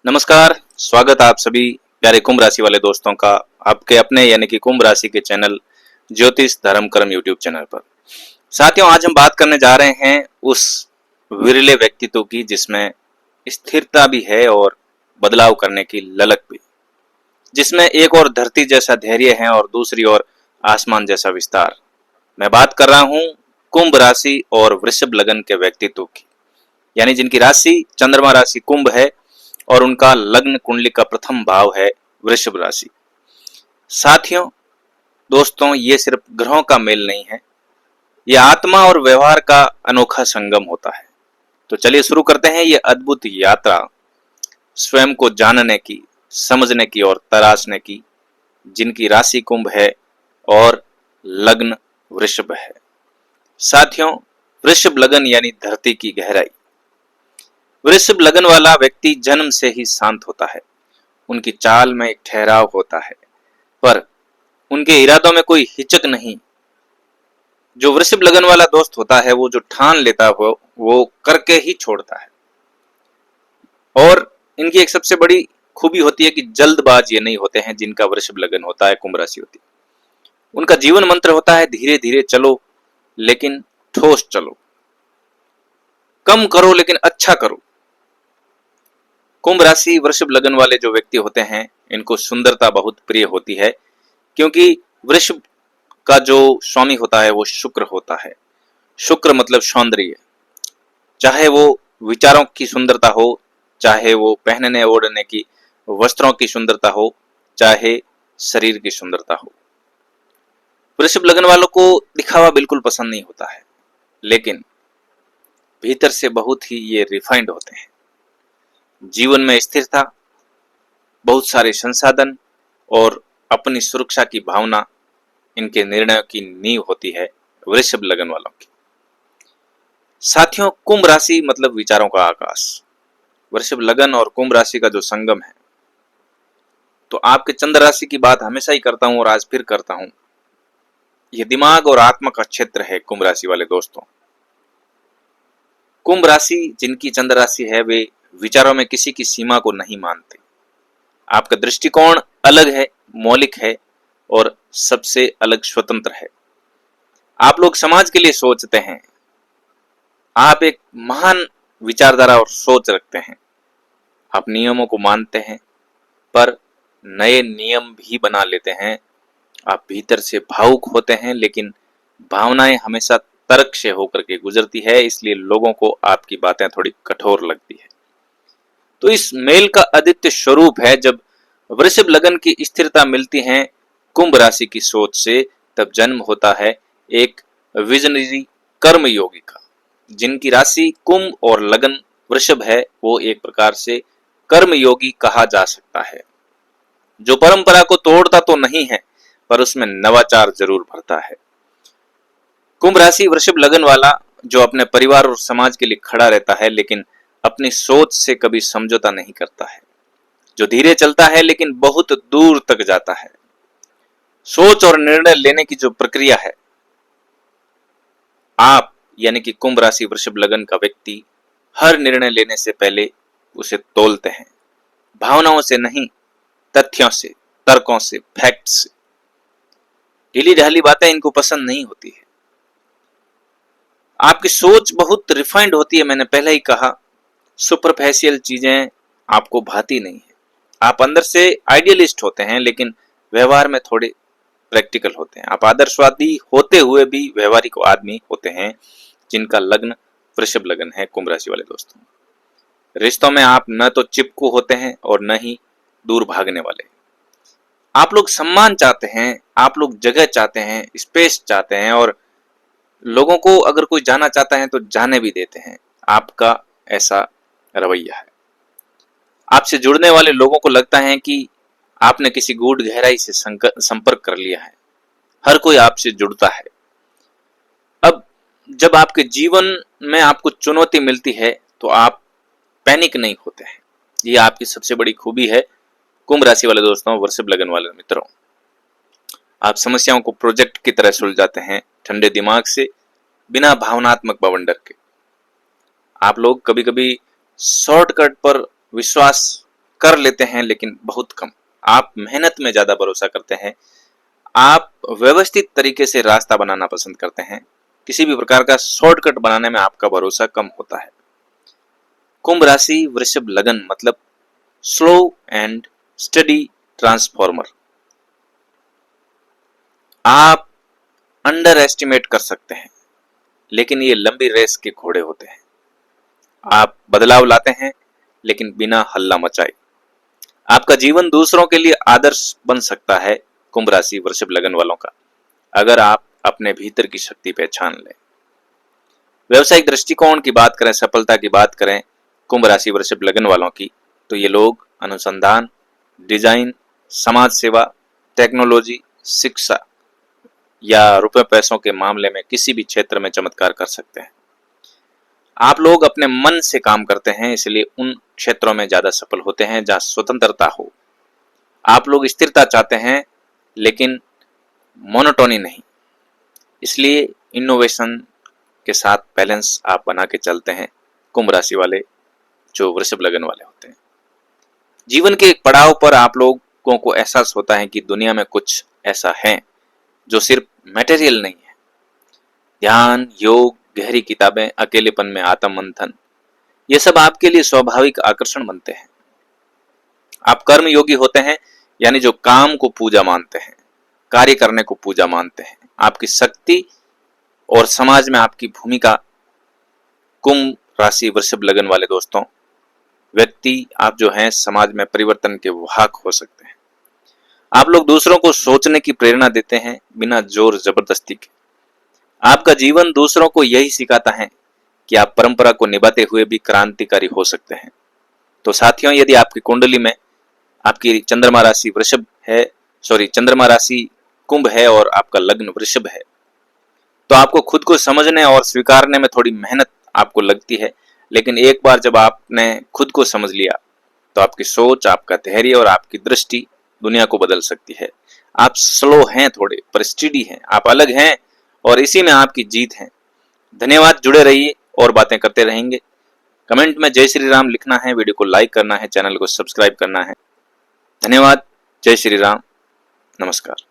नमस्कार। स्वागत आप सभी प्यारे कुंभ राशि वाले दोस्तों का आपके अपने यानी कि कुंभ राशि के चैनल ज्योतिष धर्म कर्म यूट्यूब चैनल पर। साथियों, आज हम बात करने जा रहे हैं उस विरले व्यक्तित्व की जिसमें स्थिरता भी है और बदलाव करने की ललक भी, जिसमें एक और धरती जैसा धैर्य है और दूसरी ओर आसमान जैसा विस्तार। मैं बात कर रहा हूं कुंभ राशि और वृषभ लगन के व्यक्तित्व की, यानी जिनकी राशि चंद्रमा राशि कुंभ है और उनका लग्न कुंडली का प्रथम भाव है वृषभ राशि। साथियों, दोस्तों, ये सिर्फ ग्रहों का मेल नहीं है, यह आत्मा और व्यवहार का अनोखा संगम होता है। तो चलिए शुरू करते हैं ये अद्भुत यात्रा स्वयं को जानने की, समझने की और तराशने की, जिनकी राशि कुंभ है और लग्न वृषभ है। साथियों, वृषभ लगन यानी धरती की गहराई। वृषभ लगन वाला व्यक्ति जन्म से ही शांत होता है। उनकी चाल में एक ठहराव होता है, पर उनके इरादों में कोई हिचक नहीं। जो वृषभ लगन वाला दोस्त होता है, वो जो ठान लेता हो वो करके ही छोड़ता है। और इनकी एक सबसे बड़ी खूबी होती है कि जल्दबाज ये नहीं होते हैं जिनका वृषभ लगन होता है, कुंभ राशि होती है। उनका जीवन मंत्र होता है धीरे धीरे चलो लेकिन ठोस चलो, कम करो लेकिन अच्छा करो। कुंभ राशि वृषभ लगन वाले जो व्यक्ति होते हैं, इनको सुंदरता बहुत प्रिय होती है, क्योंकि वृषभ का जो स्वामी होता है वो शुक्र होता है। शुक्र मतलब सौंदर्य, चाहे वो विचारों की सुंदरता हो, चाहे वो पहनने ओढ़ने की वस्त्रों की सुंदरता हो, चाहे शरीर की सुंदरता हो। वृषभ लगन वालों को दिखावा बिल्कुल पसंद नहीं होता है, लेकिन भीतर से बहुत ही ये रिफाइंड होते हैं। जीवन में स्थिरता, बहुत सारे संसाधन और अपनी सुरक्षा की भावना इनके निर्णयों की नींव होती है वृषभ लगन वालों की। साथियों, कुंभ राशि मतलब विचारों का आकाश। वृषभ लगन और कुंभ राशि का जो संगम है, तो आपके चंद्र राशि की बात हमेशा ही करता हूं और आज फिर करता हूं। यह दिमाग और आत्मा का क्षेत्र है कुंभ राशि वाले दोस्तों। कुंभ राशि जिनकी चंद्र राशि है, वे विचारों में किसी की सीमा को नहीं मानते। आपका दृष्टिकोण अलग है, मौलिक है और सबसे अलग स्वतंत्र है। आप लोग समाज के लिए सोचते हैं। आप एक महान विचारधारा और सोच रखते हैं। आप नियमों को मानते हैं, पर नए नियम भी बना लेते हैं। आप भीतर से भावुक होते हैं, लेकिन भावनाएं हमेशा तर्क से होकर के गुजरती है, इसलिए लोगों को आपकी बातें थोड़ी कठोर लगती है। तो इस मेल का अद्वितीय स्वरूप है, जब वृषभ लगन की स्थिरता मिलती है कुंभ राशि की सोच से, तब जन्म होता है एक विजनरी कर्म योगी का। जिनकी राशि कुंभ और लगन वृषभ है, वो एक प्रकार से कर्म योगी कहा जा सकता है, जो परंपरा को तोड़ता तो नहीं है, पर उसमें नवाचार जरूर भरता है। कुंभ राशि वृषभ लगन वाला जो अपने परिवार और समाज के लिए खड़ा रहता है, लेकिन अपनी सोच से कभी समझौता नहीं करता है। जो धीरे चलता है लेकिन बहुत दूर तक जाता है। सोच और निर्णय लेने की जो प्रक्रिया है, आप यानी कि कुंभ राशि वृषभ लगन का व्यक्ति हर निर्णय लेने से पहले उसे तौलते हैं, भावनाओं से नहीं, तथ्यों से, तर्कों से, फैक्ट से। ढीली ढाली बातें इनको पसंद नहीं होती है। आपकी सोच बहुत रिफाइंड होती है, मैंने पहले ही कहा। सुपरफिशियल चीजें आपको भाती नहीं है। आप अंदर से आइडियलिस्ट होते हैं, लेकिन व्यवहार में थोड़े प्रैक्टिकल होते हैं। आप आदर्शवादी होते हुए भी व्यवहारिक आदमी होते हैं, जिनका लग्न वृषभ लगन है कुंभ राशि वाले दोस्तों। रिश्तों में आप न तो चिपकू होते हैं और न ही दूर भागने वाले। आप लोग सम्मान चाहते हैं, आप लोग जगह चाहते हैं, स्पेस चाहते हैं, और लोगों को अगर कोई जाना चाहता है तो जाने भी देते हैं। आपका ऐसा रवैया है। आपसे जुड़ने वाले लोगों को लगता है कि आपने किसी गूढ़ गहराई से संपर्क कर लिया है। हर कोई आपसे जुड़ता है। अब जब आपके जीवन में आपको चुनौती मिलती है, तो आप पैनिक नहीं होते हैं। ये आपकी सबसे बड़ी खूबी है कुंभ राशि वाले दोस्तों, वृषभ लगन वाले मित्रों। आप समस्याओं को प्रोजेक्ट की तरह सुलझाते हैं, ठंडे दिमाग से, बिना भावनात्मक बवंडर के। आप लोग कभी कभी शॉर्टकट पर विश्वास कर लेते हैं लेकिन बहुत कम। आप मेहनत में ज्यादा भरोसा करते हैं, आप व्यवस्थित तरीके से रास्ता बनाना पसंद करते हैं, किसी भी प्रकार का शॉर्टकट बनाने में आपका भरोसा कम होता है। कुंभ राशि वृषभ लगन मतलब स्लो एंड स्टडी ट्रांसफॉर्मर। आप अंडर एस्टिमेट कर सकते हैं, लेकिन ये लंबी रेस के घोड़े होते हैं। आप बदलाव लाते हैं लेकिन बिना हल्ला मचाए। आपका जीवन दूसरों के लिए आदर्श बन सकता है कुंभ राशि वृषभ लगन वालों का, अगर आप अपने भीतर की शक्ति पहचान लें। व्यवसायिक दृष्टिकोण की बात करें, सफलता की बात करें कुंभ राशि वृषभ लगन वालों की, तो ये लोग अनुसंधान, डिजाइन, समाज सेवा, टेक्नोलॉजी, शिक्षा या रुपए पैसों के मामले में किसी भी क्षेत्र में चमत्कार कर सकते हैं। आप लोग अपने मन से काम करते हैं, इसलिए उन क्षेत्रों में ज्यादा सफल होते हैं जहां स्वतंत्रता हो। आप लोग स्थिरता चाहते हैं लेकिन मोनोटोनी नहीं, इसलिए इनोवेशन के साथ बैलेंस आप बना के चलते हैं कुंभ राशि वाले जो वृषभ लगन वाले होते हैं। जीवन के एक पड़ाव पर आप लोगों को एहसास होता है कि दुनिया में कुछ ऐसा है जो सिर्फ मटेरियल नहीं है। ध्यान, योग, गहरी किताबें, अकेलेपन में आत्म मंथन, ये सब आपके लिए स्वाभाविक आकर्षण बनते हैं। आप कर्म योगी होते हैं, यानी जो काम को पूजा मानते हैं, कार्य करने को पूजा मानते हैं। आपकी शक्ति और समाज में आपकी भूमिका। कुंभ राशि वृषभ लगन वाले दोस्तों, व्यक्ति आप जो हैं समाज में परिवर्तन के वाहक हो सकते हैं। आप लोग दूसरों को सोचने की प्रेरणा देते हैं बिना जोर जबरदस्ती के। आपका जीवन दूसरों को यही सिखाता है कि आप परंपरा को निभाते हुए भी क्रांतिकारी हो सकते हैं। तो साथियों, यदि आपकी कुंडली में आपकी चंद्रमा राशि चंद्रमा राशि कुंभ है और आपका लग्न वृषभ है, तो आपको खुद को समझने और स्वीकारने में थोड़ी मेहनत आपको लगती है, लेकिन एक बार जब आपने खुद को समझ लिया तो आपकी सोच, आपका धैर्य और आपकी दृष्टि दुनिया को बदल सकती है। आप स्लो हैं थोड़े, पर स्टडी हैं, आप अलग हैं और इसी में आपकी जीत है। धन्यवाद, जुड़े रहिए और बातें करते रहेंगे। कमेंट में जय श्री राम लिखना है, वीडियो को लाइक करना है, चैनल को सब्सक्राइब करना है। धन्यवाद, जय श्री राम, नमस्कार।